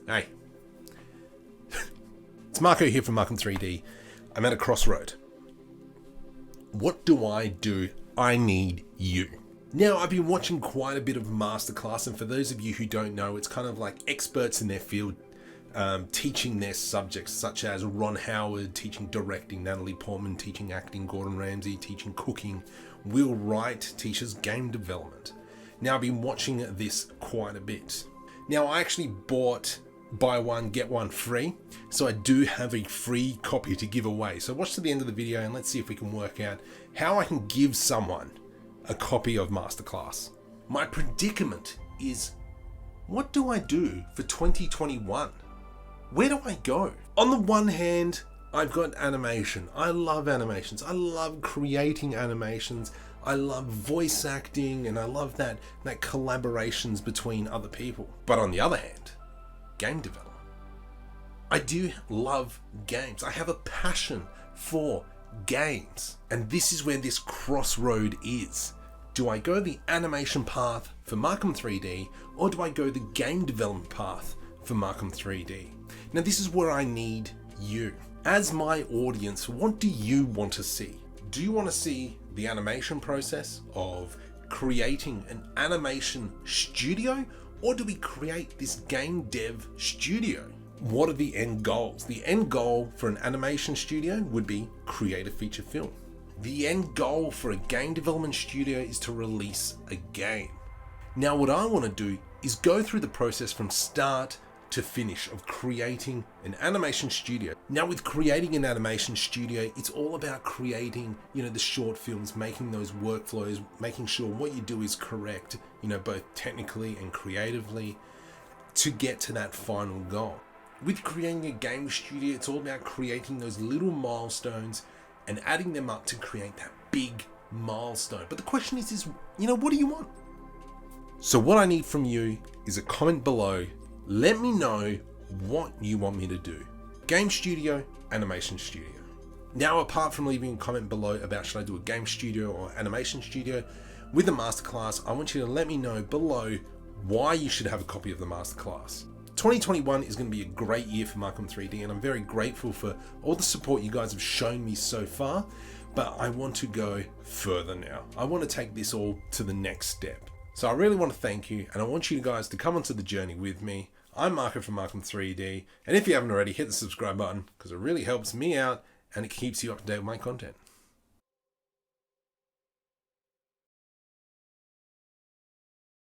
Hey, it's Marko here from Markom3D. I'm at a crossroad. What do? I need you. Now, I've been watching quite a bit of masterclass, and for those of you who don't know, it's kind of like experts in their field teaching their subjects, such as Ron Howard teaching directing, Natalie Portman teaching acting, Gordon Ramsay teaching cooking, Will Wright teaches game development. Now, I've been watching this quite a bit. Now, I actually bought buy one, get one free. So I do have a free copy to give away. So watch to the end of the video and let's see if we can work out how I can give someone a copy of Masterclass. My predicament is, what do I do for 2021? Where do I go? On the one hand, I've got animation. I love animations. I love creating animations. I love voice acting, and I love that collaborations between other people. But on the other hand, game development. I do love games. I have a passion for games. And this is where this crossroad is. Do I go the animation path for Markom3D, or do I go the game development path for Markom3D? Now, this is where I need you. As my audience, what do you want to see? Do you want to see the animation process of creating an animation studio, or do we create this game dev studio? What are the end goals? The end goal for an animation studio would be create a feature film. The end goal for a game development studio is to release a game. Now, what I want to do is go through the process from start to finish of creating an animation studio. Now, with creating an animation studio, it's all about creating, the short films, making those workflows, making sure what you do is correct, both technically and creatively to get to that final goal. With creating a game studio, it's all about creating those little milestones and adding them up to create that big milestone. But the question is, what do you want? So what I need from you is a comment below. Let me know what you want me to do. Game studio, animation studio. Now, apart from leaving a comment below about should I do a game studio or animation studio with the masterclass, I want you to let me know below why you should have a copy of the masterclass. 2021 is going to be a great year for Markom3D, and I'm very grateful for all the support you guys have shown me so far, but I want to go further now. I want to take this all to the next step. So I really want to thank you, and I want you guys to come onto the journey with me. I'm Marko from Markom3D, and if you haven't already, hit the subscribe button because it really helps me out and it keeps you up to date with my content.